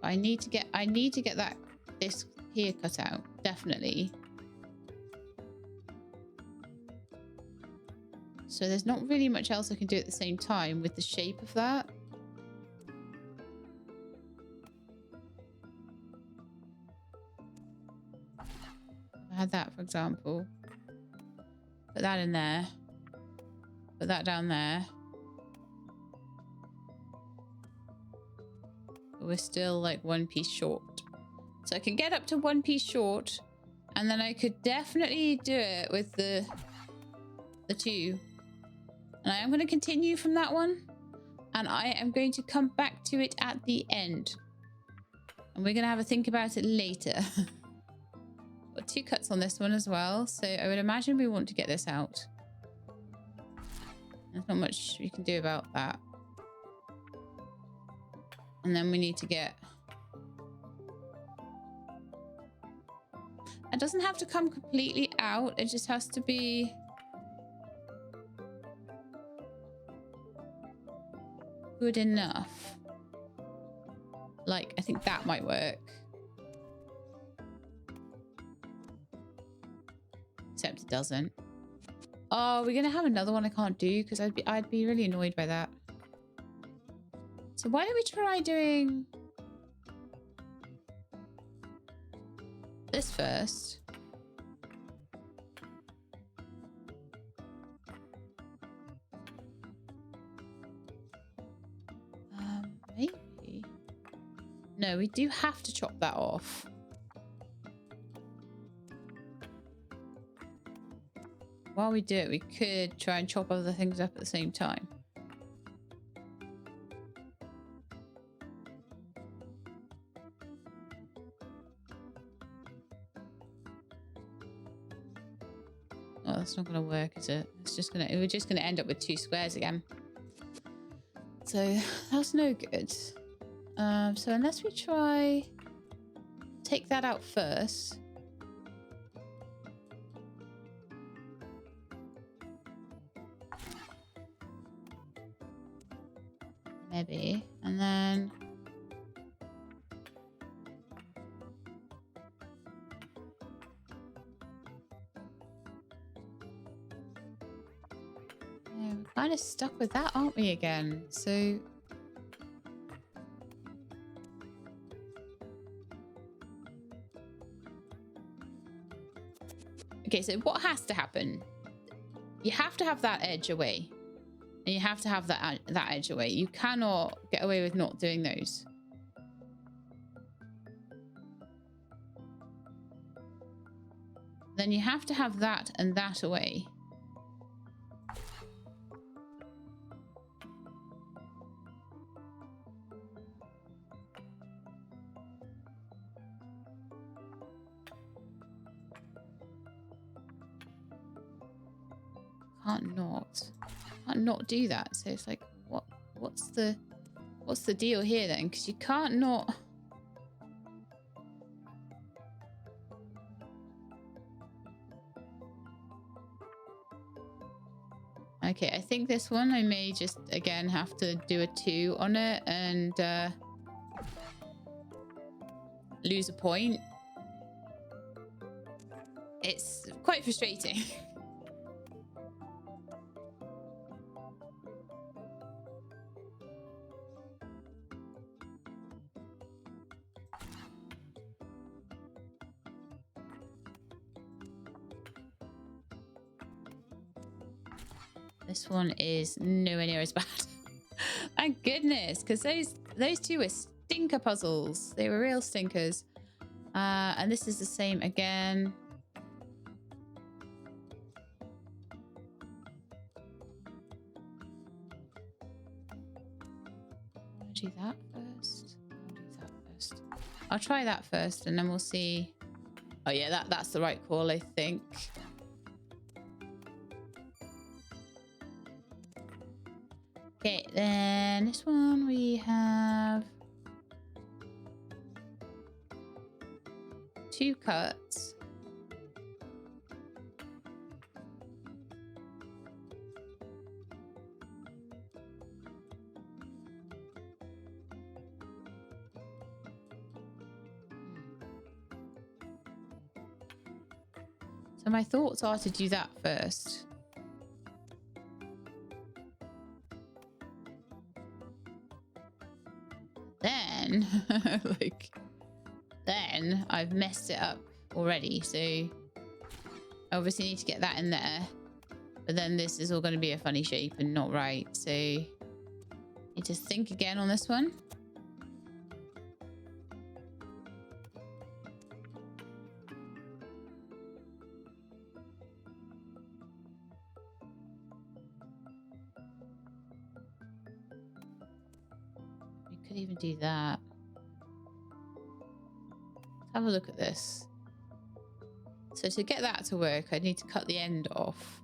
A: But I need to get this here cut out, definitely. So there's not really much else I can do at the same time with the shape of that. I had that, for example. Put that in there. Put that down there. But we're still like one piece short. So I can get up to one piece short, and then I could definitely do it with the two. And I am going to continue from that one, and I am going to come back to it at the end. And we're going to have a think about it later. Got 2 cuts on this one as well, so I would imagine we want to get this out. There's not much we can do about that. And then we need to get... It doesn't have to come completely out, it just has to be... good enough. Like, I think that might work. Except it doesn't. Oh, we're gonna have another one I can't do because I'd be really annoyed by that. So why don't we try doing this first? Maybe. No, we do have to chop that off. While we do it, we could try and chop other things up at the same time. Oh, that's not going to work, is it? We're just gonna end up with 2 squares again. So that's no good. So unless we try take that out first. Maybe. And then yeah, we're kind of stuck with that, aren't we, again? So okay, so what has to happen? You have to have that edge away. And you have to have that edge away. You cannot get away with not doing those. Then you have to have that and that away. Can't not. can't not do that. So it's like, what's the deal here then? Because you can't not. Okay, I think this one I may just again have to do a 2 on it and lose a point. It's quite frustrating. This one is nowhere near as bad. Thank goodness, because those two were stinker puzzles. They were real stinkers. And this is the same again. I'll do that first. I'll try that first, and then we'll see. Oh yeah, that's the right call, I think. Okay, then this one we have 2 cuts. So my thoughts are to do that first. Then, then I've messed it up already. So I obviously need to get that in there. But then this is all going to be a funny shape and not right. So need to think again on this one. Could even do that. Let's have a look at this. So to get that to work, I need to cut the end off.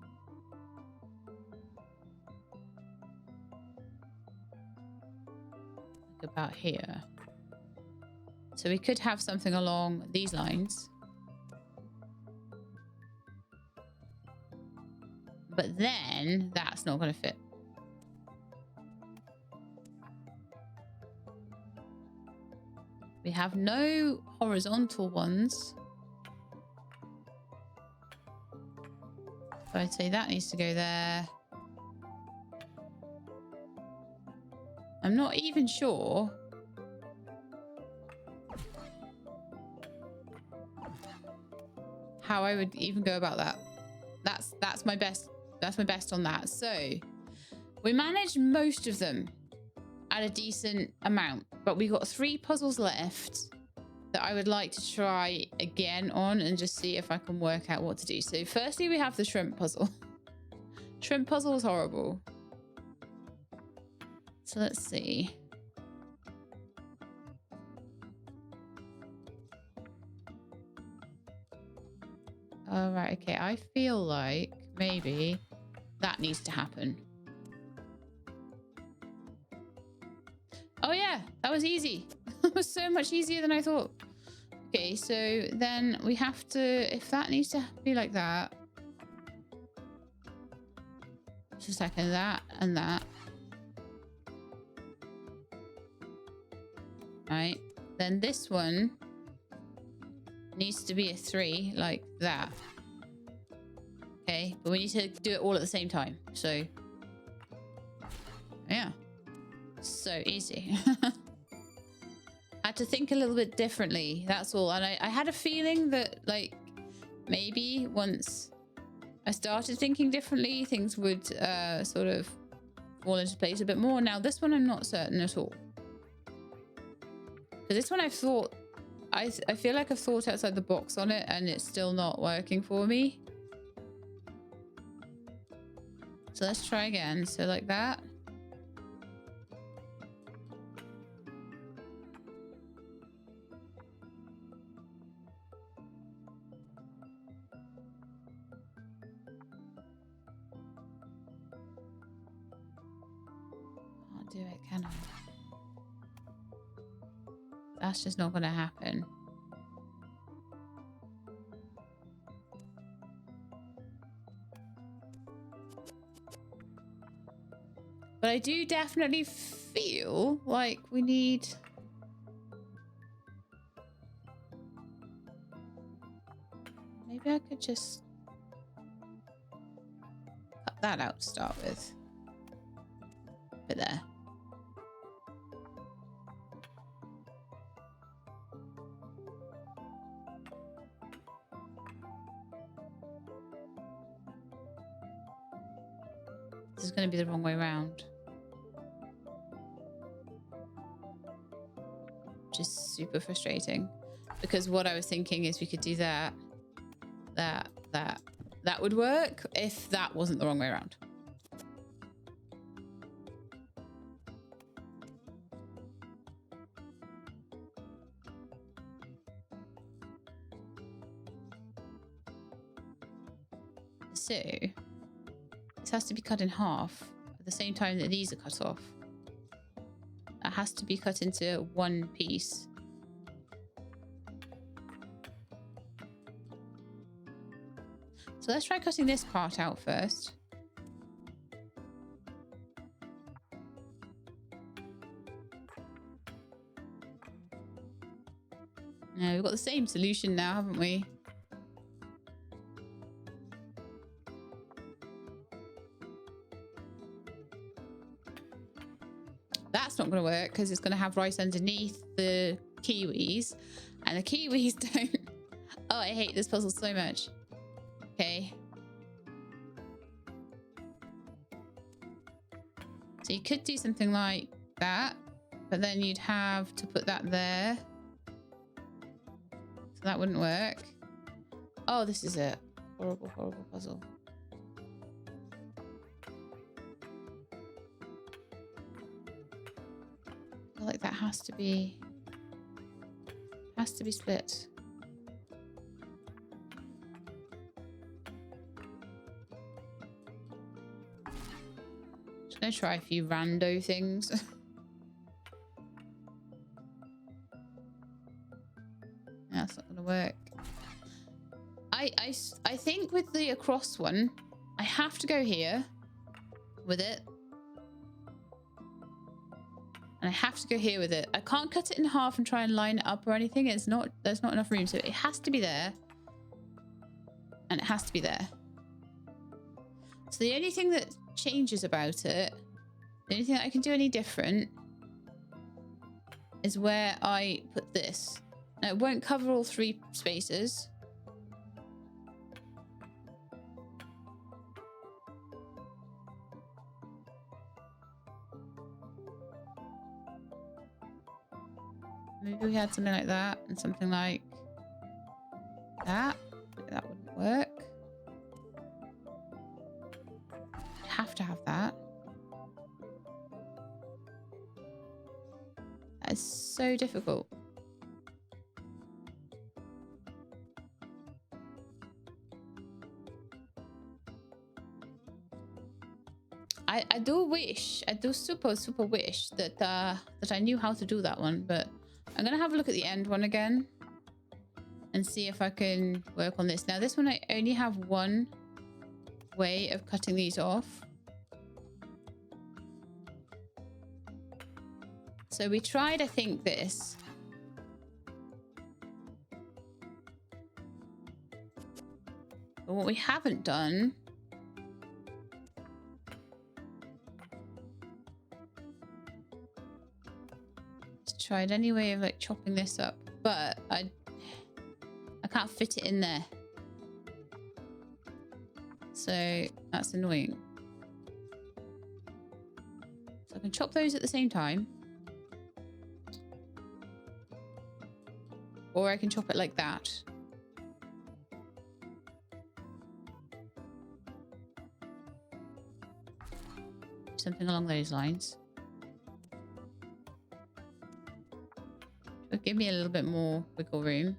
A: Like about here. So we could have something along these lines. But then that's not going to fit. We have no horizontal ones. So I'd say that needs to go there. I'm not even sure how I would even go about that. That's my best. That's my best on that. So we managed most of them at a decent amount, but we got 3 puzzles left that I would like to try again on and just see if I can work out what to do. So firstly, we have the shrimp puzzle. Shrimp puzzle is horrible. So let's see. All right, okay. I feel like maybe that needs to happen. Oh yeah, that was easy. That was so much easier than I thought. Okay, so then we have to, if that needs to be like that. Just a second, that and that. Right, then this one needs to be a 3 like that. Okay, but we need to do it all at the same time. So, yeah. So easy. I had to think a little bit differently, that's all. And I had a feeling that, like, maybe once I started thinking differently, things would sort of fall into place a bit more. Now, this one I'm not certain at all. Because this one I've thought, I feel like I've thought outside the box on it and it's still not working for me. So let's try again. So like that. do it, can I? That's just not going to happen. But I do definitely feel like we need... Maybe I could just cut that out to start with. Bit there. This is going to be the wrong way around. Which is super frustrating. Because what I was thinking is we could do that. That would work if that wasn't the wrong way around. So, this has to be cut in half at the same time that these are cut off. That has to be cut into one piece. So let's try cutting this part out first. Now we've got the same solution now, haven't we? That's not going to work because it's going to have rice underneath the kiwis. And the kiwis don't... Oh, I hate this puzzle so much. Okay. So you could do something like that, but then you'd have to put that there. So that wouldn't work. Oh, this is a horrible, horrible puzzle. I feel like that has to be split. Just gonna try a few rando things. That's not gonna work. I think with the across one, I have to go here with it. And I have to go here with it. I can't cut it in half and try and line it up or anything. There's not enough room. So it has to be there. And it has to be there. So the only thing that changes about it, the only thing that I can do any different is where I put this. Now it won't cover all three spaces. Maybe we had something like that and something like that. That wouldn't work. You'd have to have that. That is so difficult. I do wish, I do super wish that that I knew how to do that one, but I'm gonna have a look at the end one again and see if I can work on this. Now this one I only have one way of cutting these off. So we tried, I think, this. But what we haven't done is tried any way of like chopping this up, but I can't fit it in there. So that's annoying. So I can chop those at the same time. Or I can chop it like that. Something along those lines. But give me a little bit more wiggle room.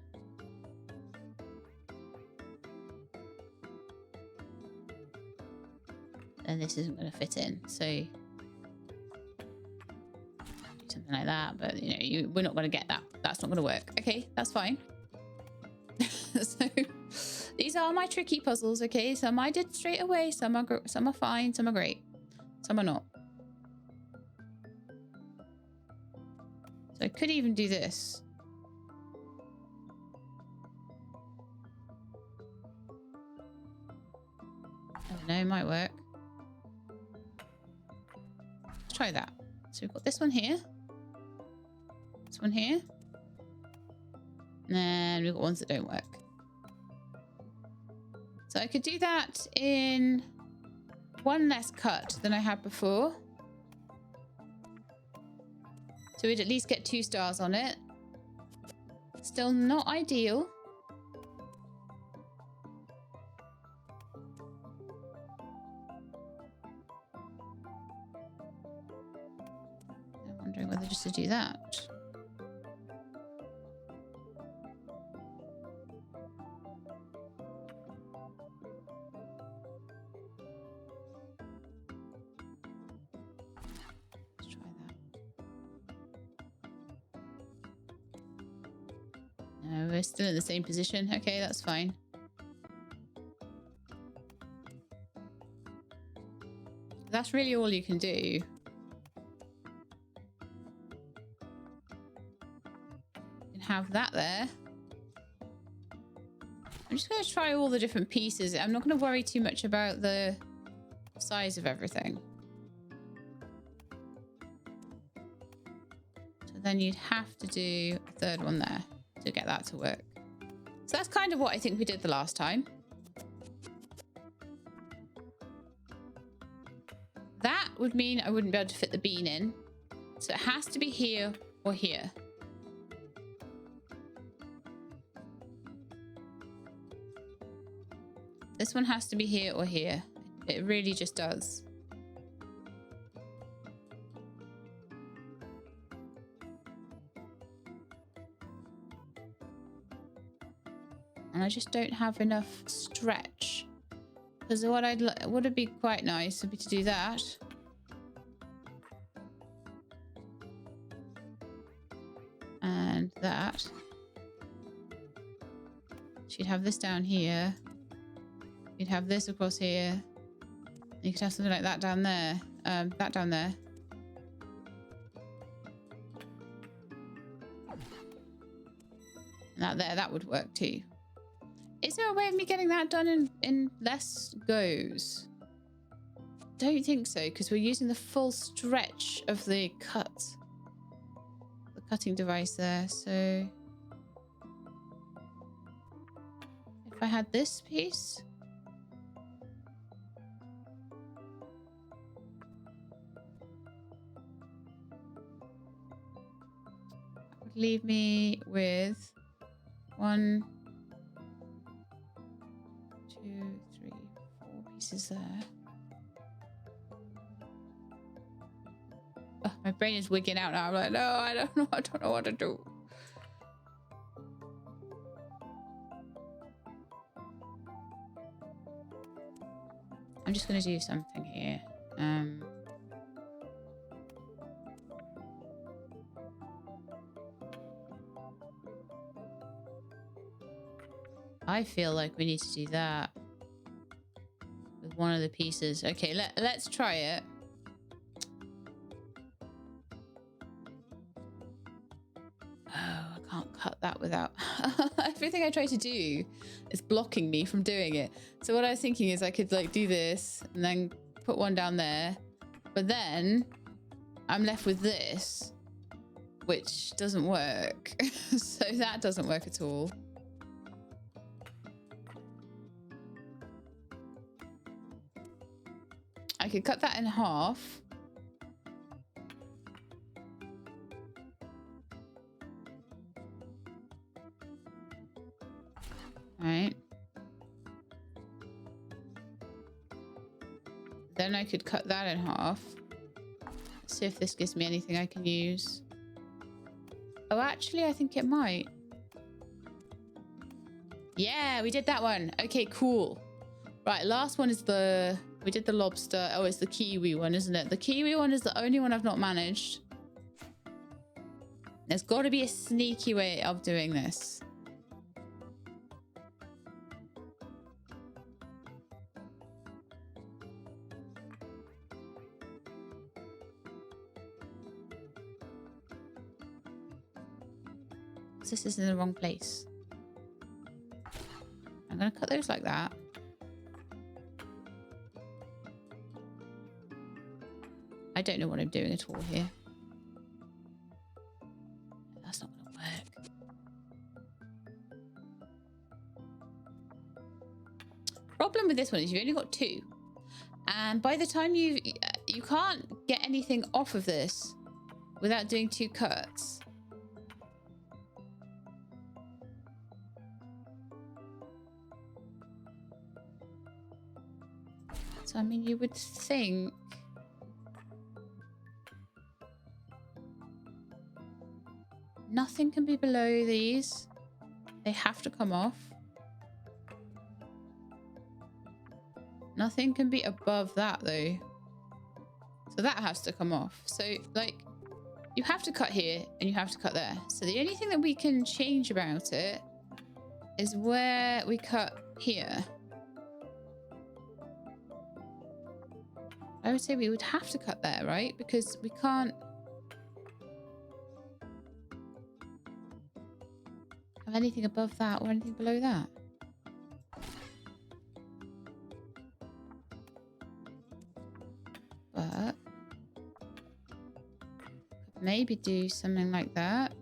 A: And this isn't going to fit in, so something like that. But, you know, we're not going to get that. That's not going to work. Okay, that's fine. So these are my tricky puzzles, okay? Some I did straight away. Some are fine. Some are great. Some are not. So I could even do this. I don't know, it might work. Let's try that. So we've got this one here. This one here. And then we've got ones that don't work. So I could do that in one less cut than I had before. So we'd at least get 2 stars on it. Still not ideal. I'm wondering whether just to do that. No, we're still in the same position. Okay, that's fine. That's really all you can do. You can have that there. I'm just going to try all the different pieces. I'm not going to worry too much about the size of everything. So then you'd have to do a third one there to get that to work. So that's kind of what I think we did the last time. That would mean I wouldn't be able to fit the bean in. So it has to be here or here. This one has to be here or here. It really just does. And I just don't have enough stretch. Because what would be quite nice would be to do that. And that. So you'd have this down here. You'd have this across here. You could have something like that down there. That down there. And that there, that would work too. Is there a way of me getting that done in less goes? Don't think so, because we're using the full stretch of the cutting device there. So if I had this piece, that would leave me with 1, 2, 3, 4 pieces there. Oh, my brain is wigging out now. I'm like, no, I don't know what to do. I'm just going to do something here. I feel like we need to do that with one of the pieces. Okay, let's try it. Oh, I can't cut that without... Everything I try to do is blocking me from doing it. So what I was thinking is I could like do this and then put one down there. But then I'm left with this, which doesn't work. So that doesn't work at all. I could cut that in half. Right. Then I could cut that in half. Let's see if this gives me anything I can use. Oh, actually, I think it might. Yeah, we did that one. Okay, cool. Right, last one is the... We did the lobster. Oh, it's the kiwi one, isn't it? The kiwi one is the only one I've not managed. There's got to be a sneaky way of doing this. This is in the wrong place. I'm going to cut those like that. I don't know what I'm doing at all here. That's not going to work. Problem with this one is you've only got two. And by the time you can't get anything off of this without doing two cuts. So, I mean, you would think... Nothing can be below these. They have to come off. Nothing can be above that, though. So that has to come off. So, like, you have to cut here and you have to cut there. So the only thing that we can change about it is where we cut here. I would say we would have to cut there, right? Because we can't have anything above that or anything below that. But maybe do something like that.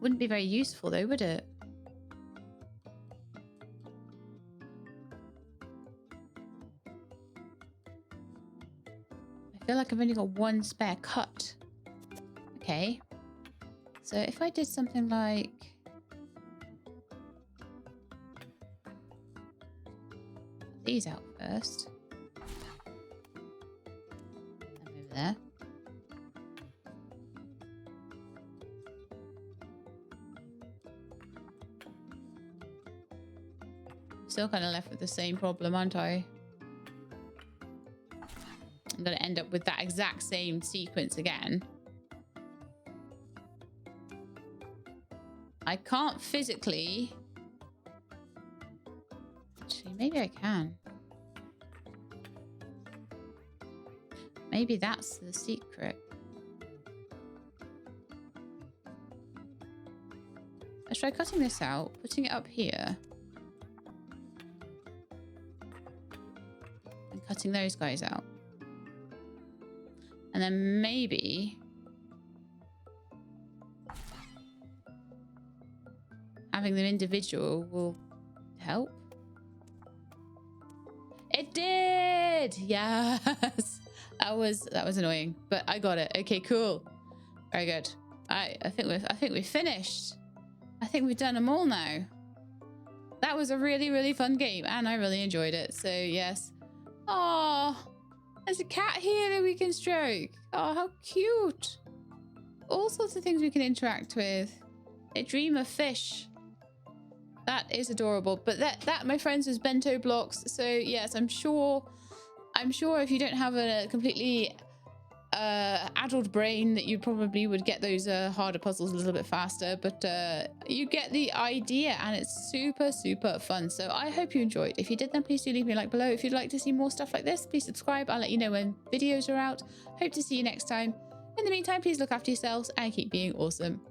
A: Wouldn't be very useful though, would it? I feel like I've only got one spare cut. Okay. So if I did something like... these out first. Them over there. Still kind of left with the same problem, aren't I? I'm going to end up with that exact same sequence again. I can't physically... Actually, maybe I can. Maybe that's the secret. Let's try cutting this out, putting it up here. And cutting those guys out. And then maybe... having them individual will help. It did! Yes! That was annoying, but I got it. Okay, cool. Very good. I think we've finished. I think we've done them all now. That was a really, really fun game, and I really enjoyed it. So yes. Oh, there's a cat here that we can stroke. Oh, how cute. All sorts of things we can interact with. A dream of fish. That is adorable. But that, my friends, was Bento blocks. So yes, I'm sure if you don't have a completely addled brain, that you probably would get those harder puzzles a little bit faster. But you get the idea, and it's super, super fun. So I hope you enjoyed. If you did, then please do leave me a like below. If you'd like to see more stuff like this, please subscribe. I'll let you know when videos are out. Hope to see you next time. In the meantime, please look after yourselves and keep being awesome.